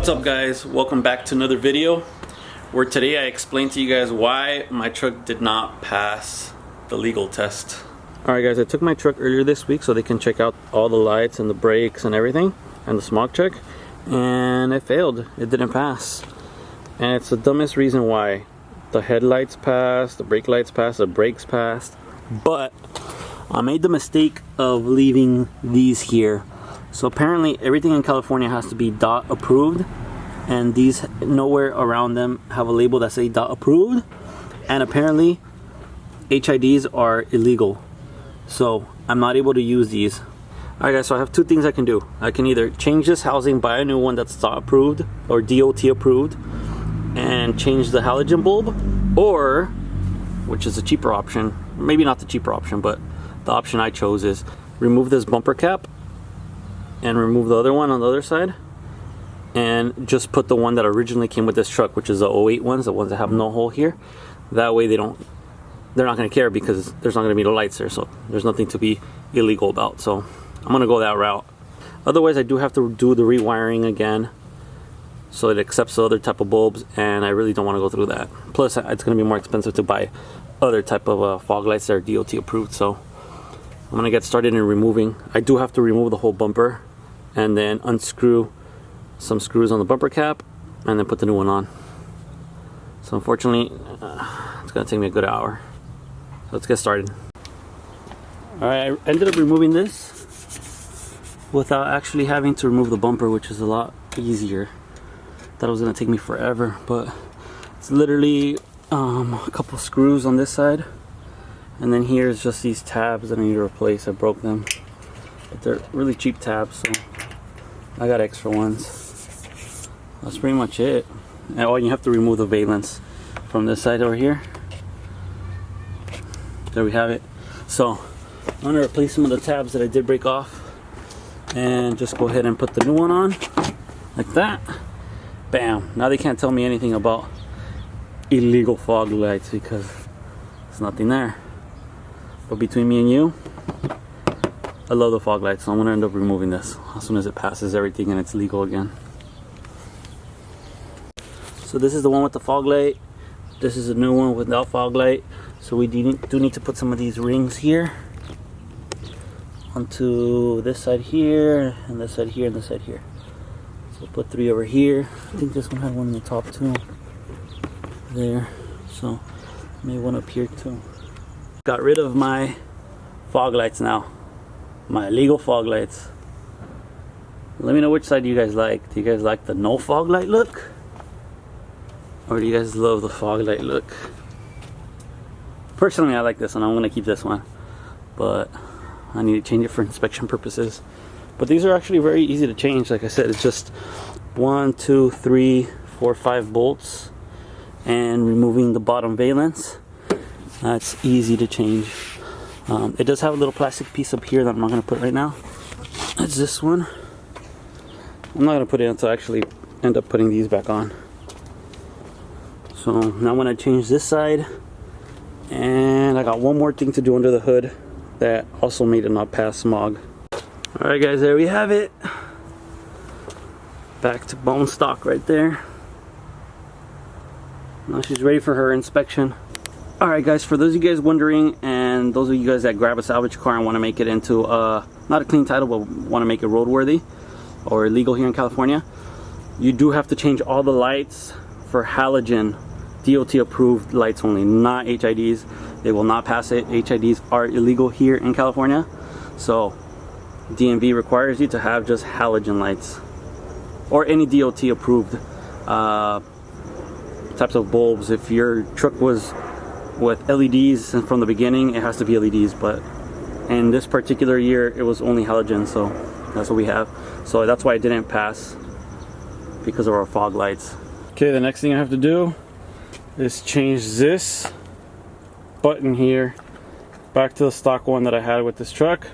What's up guys, welcome back to another video where today I explain to you guys why my truck did not pass the legal test. Alright guys, I took my truck earlier this week so they can check out all the lights and the brakes and everything and the smog check, and it failed. It didn't pass, and it's the dumbest reason why. The headlights passed, the brake lights passed, the brakes passed, but I made the mistake of leaving these here. So apparently everything in California has to be DOT approved, and these nowhere around them have a label that say DOT approved, and apparently HIDs are illegal, so I'm not able to use these. Alright guys, so I have two things I can do. I can either change this housing, buy a new one that's DOT approved or DOT approved, and change the halogen bulb, or, which is a cheaper option, maybe not the cheaper option, but the option I chose is remove this bumper cap and remove the other one on the other side, and just put the one that originally came with this truck, which is the 08 ones, the ones that have no hole here. That way they're not going to care, because there's not going to be the lights there, so there's nothing to be illegal about. So I'm going to go that route. Otherwise I do have to do the rewiring again so it accepts the other type of bulbs, and I really don't want to go through that. Plus it's going to be more expensive to buy other type of fog lights that are DOT approved. So I'm going to get started in removing. I do have to remove the whole bumper and then unscrew some screws on the bumper cap and then put the new one on. So unfortunately it's going to take me a good hour. So let's get started. Alright, I ended up removing this without actually having to remove the bumper, which is a lot easier. Thought it was going to take me forever, but it's literally a couple screws on this side, and then here's just these tabs that I need to replace. I broke them, but they're really cheap tabs, so I got extra ones. That's pretty much it. And you have to remove the valence from this side over here. There we have it. So I'm going to replace some of the tabs that I did break off, and just go ahead and put the new one on like that. Bam. Now they can't tell me anything about illegal fog lights because there's nothing there. But between me and you, I love the fog lights, so I'm going to end up removing this as soon as it passes everything and it's legal again. So this is the one with the fog light. This is a new one without fog light. So we do need to put some of these rings here onto this side here, and this side here, and this side here. So we'll put 3 over here. I think this one had one on the top too. There. So maybe one up here too. Got rid of my fog lights now. My illegal fog lights. Let me know which side you guys like. Do you guys like the no fog light look, or do you guys love the fog light look? Personally, I like this one. I'm going to keep this one, but I need to change it for inspection purposes. But these are actually very easy to change. Like I said, it's just 1, 2, 3, 4, 5 bolts and removing the bottom valence. That's easy to change. It does have a little plastic piece up here that I'm not going to put right now. That's this one. I'm not going to put it until I actually end up putting these back on. So now I'm going to change this side, and I got one more thing to do under the hood that also made it not pass smog. Alright guys, there we have it. Back to bone stock right there. Now she's ready for her inspection. Alright guys, for those of you guys wondering, and those of you guys that grab a salvage car and want to make it into not a clean title, but want to make it roadworthy or illegal here in California, you do have to change all the lights for halogen DOT approved lights only, not HIDs. They will not pass it. HIDs are illegal here in California, so DMV requires you to have just halogen lights or any DOT approved types of bulbs. If your truck was with LEDs and from the beginning, it has to be LEDs, but in this particular year it was only halogen, so that's what we have. So that's why it didn't pass, because of our fog lights. Okay, the next thing I have to do is change this button here back to the stock one that I had with this truck.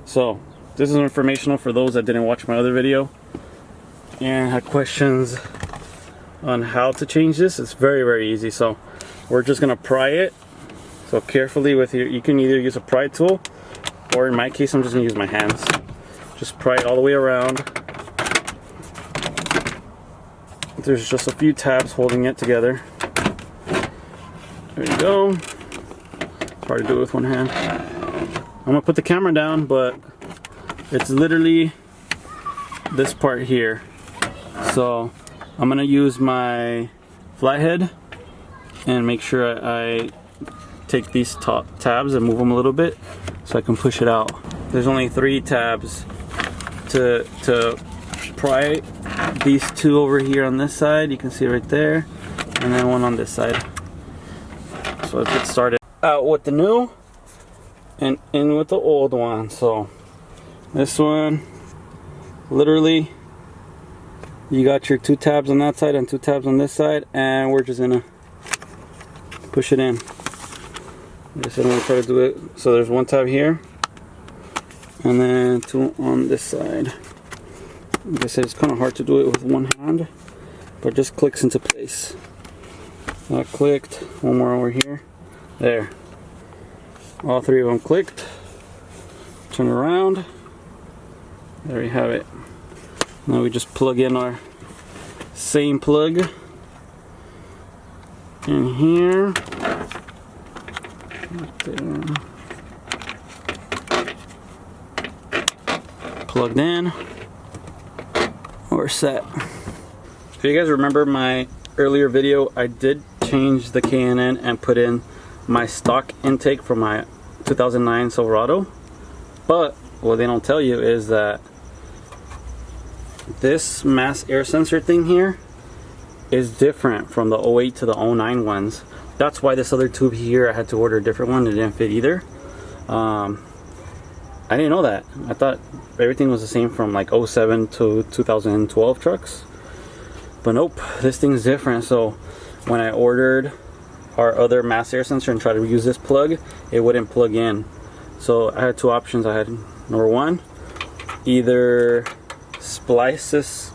So this is informational for those that didn't watch my other video and had questions on how to change this. It's very easy. So we're just gonna pry it. So carefully with you can either use a pry tool, or in my case I'm just gonna use my hands. Just pry it all the way around. there's just a few tabs holding it together. There you go. It's hard to do it with one hand. I'm gonna put the camera down, but it's literally this part here. So I'm gonna use my flathead and make sure I take these top tabs and move them a little bit so I can push it out. There's only 3 tabs to pry these 2 over here on this side, you can see right there, and then 1 on this side. So let's get started. Out with the new and in with the old one. So this one, literally, you got your 2 tabs on that side and 2 tabs on this side, and we're just gonna push it in. I'm gonna try to do it. So there's 1 tab here, and then 2 on this side. Like I said, it's kind of hard to do it with one hand, but it just clicks into place. That clicked. 1 more over here. There. All 3 of them clicked. Turn around. There we have it. Now we just plug in our same plug in here. Right there. Plugged in. We're set. If you guys remember my earlier video, I did change the K&N and put in my stock intake for my 2009 Silverado, but what they don't tell you is that this mass air sensor thing here is different from the 08 to the 09 ones. That's why this other tube here, I had to order a different one. It didn't fit either. I didn't know that. I thought everything was the same from like 07 to 2012 trucks, but nope, this thing's different. So when I ordered our other mass air sensor and tried to use this plug, it wouldn't plug in. So I had 2 options. I had number 1, either splice this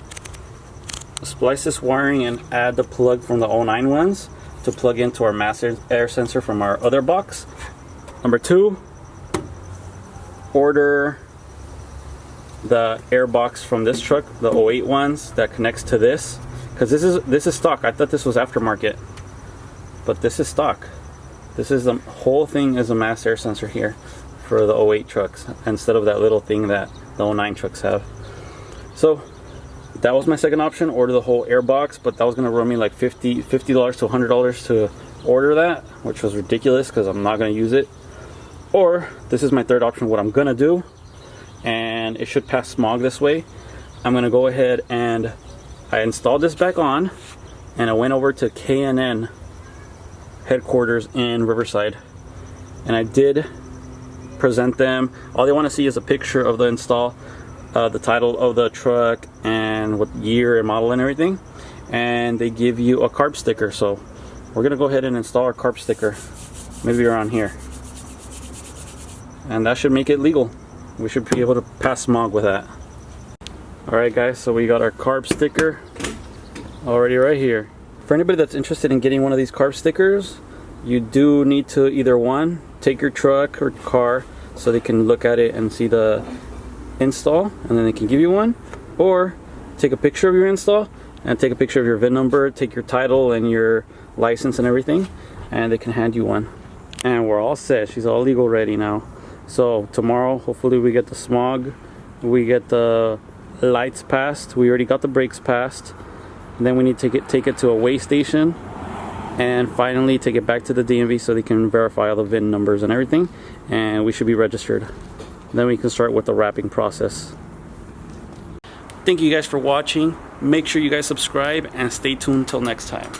wiring and add the plug from the 09 ones to plug into our mass air sensor from our other box. Number 2, order the air box from this truck, the 08 ones that connects to this, because this is stock. I thought this was aftermarket, but this is stock. This is the whole thing is a mass air sensor here for the 08 trucks instead of that little thing that the 09 trucks have. So that was my second option, order the whole air box, but that was gonna run me like $50 to $100 to order that, which was ridiculous because I'm not gonna use it. Or this is my third option, what I'm gonna do, and it should pass smog this way. I'm gonna go ahead and I installed this back on, and I went over to K&N headquarters in Riverside, and I did present them. All they want to see is a picture of the install, the title of the truck and what year and model and everything, and they give you a carb sticker. So we're gonna go ahead and install our carb sticker, maybe around here, and that should make it legal. We should be able to pass smog with that. Alright guys, so we got our carb sticker already right here. For anybody that's interested in getting one of these carb stickers, you do need to either 1, take your truck or car so they can look at it and see the install, and then they can give you one, or take a picture of your install and take a picture of your VIN number, take your title and your license and everything, and they can hand you one. And we're all set. She's all legal ready now. So tomorrow, hopefully we get the smog, we get the lights passed, we already got the brakes passed, and then we need to take it to a weigh station, and finally take it back to the DMV so they can verify all the VIN numbers and everything, and we should be registered. Then we can start with the wrapping process. Thank you guys for watching. Make sure you guys subscribe and stay tuned till next time.